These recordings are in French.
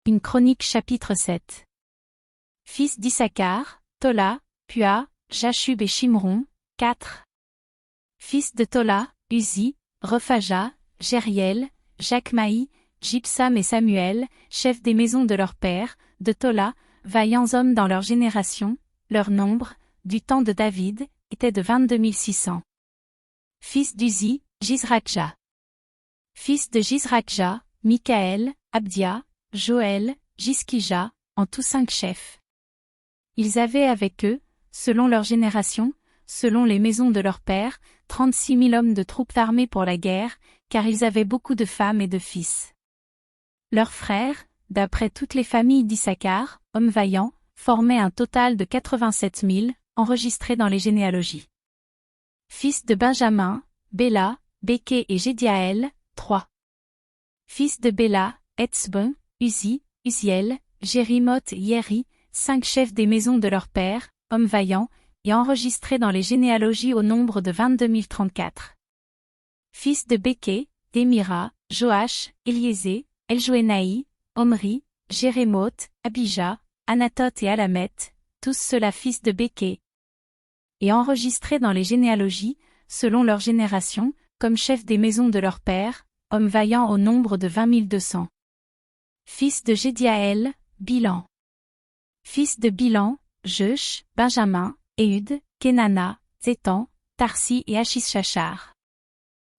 Une chronique chapitre 7. Fils d'Issachar, Tola, Pua, Jashub et Shimron, 4. Fils de Tola, Uzi, Rephaja, Jériel, Jachmaï, Jibsam et Samuel, chefs des maisons de leur père, de Tola, vaillants hommes dans leur génération, leur nombre, du temps de David, était de 22 600. Fils d'Uzi, Jizrakja. Fils de Jizrakja, Mikaël, Abdia, Joël, Jiskija, en tout 5 chefs. Ils avaient avec eux, selon leur génération, selon les maisons de leur père, 36 000 hommes de troupes armées pour la guerre, car ils avaient beaucoup de femmes et de fils. Leurs frères, d'après toutes les familles d'Issachar, hommes vaillants, formaient un total de 87 000, enregistrés dans les généalogies. Fils de Benjamin, Béla, Béké et Gédiaël, 3. Fils de Béla, Etzbon, Uzi, Uziel, Jérimoth et Yéri, 5 chefs des maisons de leur père, hommes vaillants, et enregistrés dans les généalogies au nombre de 22 034. Fils de Béké, Démira, Joach, Éliézé, Eljoénaï, Omri, Jérémoth, Abija, Anatoth et Alamet, tous ceux-là fils de Béké. Et enregistrés dans les généalogies, selon leur génération, comme chefs des maisons de leur père, hommes vaillants au nombre de 20 200. Fils de Gédiaël, Bilan. Fils de Bilan, Jeush, Benjamin, Éhud, Kenana, Zétan, Tarsi et Achishachar.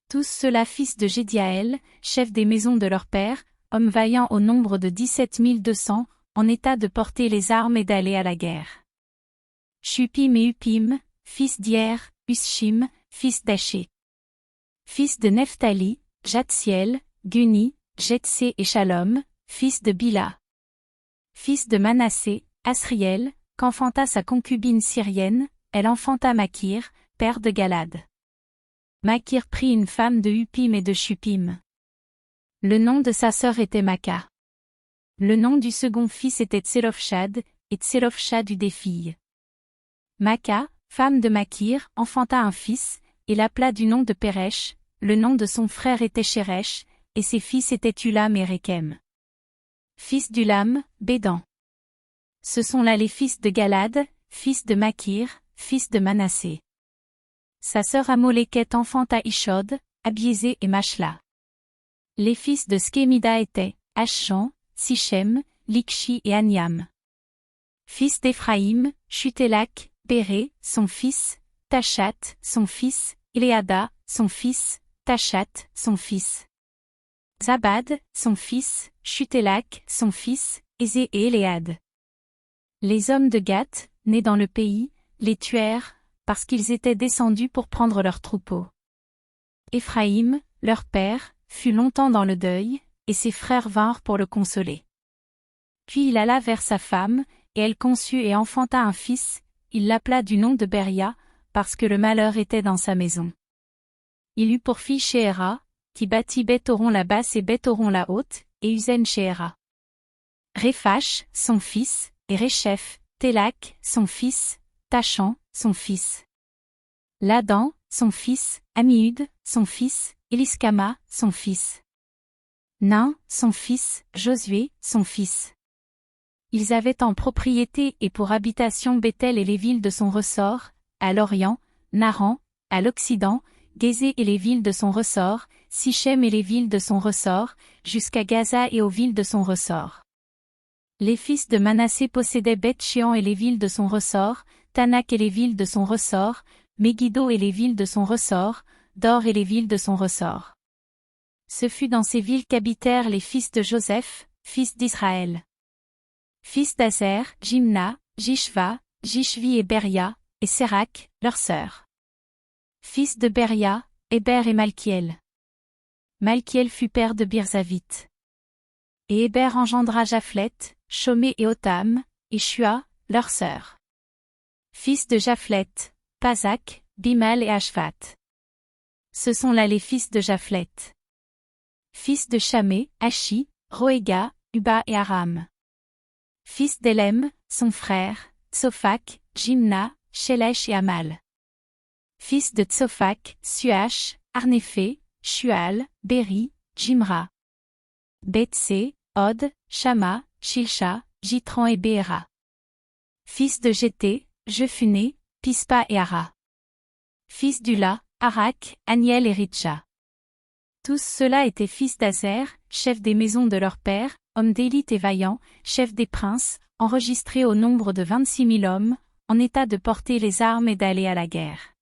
Tous ceux-là fils de Gédiaël, chefs des maisons de leur père, hommes vaillants au nombre de 17 200, en état de porter les armes et d'aller à la guerre. Shupim et Upim, fils d'Hier, Ushim, fils d'Aché. Fils de Nephtali, Jatsiel, Guni, Jetsé et Shalom, fils de Bila. Fils de Manassé, Asriel, qu'enfanta sa concubine syrienne, elle enfanta Makir, père de Galad. Makir prit une femme de Upim et de Shupim. Le nom de sa sœur était Maka. Le nom du second fils était Tselofshad, et Tselofshad eut des filles. Maka, femme de Makir, enfanta un fils, et l'appela du nom de Péresh, le nom de son frère était Sheresh, et ses fils étaient Ulam et Rekem. Fils d'Ulam, Bédan. Ce sont là les fils de Galad, fils de Makir, fils de Manassé. Sa sœur Amoléket enfanta Ishod, Abiézé et Machla. Les fils de Skemida étaient Ashchan, Sichem, Likshi et Aniam. Fils d'Éphraïm, Chutélak, Béré, son fils, Tachat, son fils, Iléada, son fils, Tachat, son fils. Zabad, son fils, Chutélak, son fils, Ézé et Éléad. Les hommes de Gath, nés dans le pays, les tuèrent, parce qu'ils étaient descendus pour prendre leurs troupeaux. Éphraïm, leur père, fut longtemps dans le deuil, et ses frères vinrent pour le consoler. Puis il alla vers sa femme, et elle conçut et enfanta un fils, il l'appela du nom de Beria, parce que le malheur était dans sa maison. Il eut pour fille Shéhéra, qui bâtit Beth-Horon la basse et Beth-Horon la haute, et Uzen Shéhéra. Réphash, son fils, et Réchef, Télak, son fils, Tachan, son fils. Ladan, son fils, Amihud, son fils, Éliskama, son fils. Nain, son fils, Josué, son fils. Ils avaient en propriété et pour habitation Béthel et les villes de son ressort, à l'Orient, Naran, à l'Occident, Gézé et les villes de son ressort, Sichem et les villes de son ressort, jusqu'à Gaza et aux villes de son ressort. Les fils de Manassé possédaient Beth-Shean et les villes de son ressort, Tanak et les villes de son ressort, Megiddo et les villes de son ressort, Dor et les villes de son ressort. Ce fut dans ces villes qu'habitèrent les fils de Joseph, fils d'Israël. Fils d'Azer, Jimna, Jishva, Jishvi et Beria, et Sérac, leur sœur. Fils de Beria, Héber et Malkiel. Malkiel fut père de Birzavite. Et Héber engendra Japhlet, Chomé et Otam, et Shua, leur sœur. Fils de Japhlet, Pazak, Bimal et Ashvat. Ce sont là les fils de Japhlet. Fils de Chamé, Ashi, Roéga, Uba et Aram. Fils d'Élem, son frère, Tsophak, Jimna, Shelesh et Amal. Fils de Tsophak, Suach, Arnéphé, Shual, Béri, Jimra. Betsé, Od, Shama, Shilsha, Jitran et Béhéra. Fils de Jété, Jephuné, Pispa et Ara. Fils d'Ula, Arak, Aniel et Ritcha. Tous ceux-là étaient fils d'Azer, chefs des maisons de leur père, hommes d'élite et vaillants, chefs des princes, enregistrés au nombre de 26 000 hommes, en état de porter les armes et d'aller à la guerre.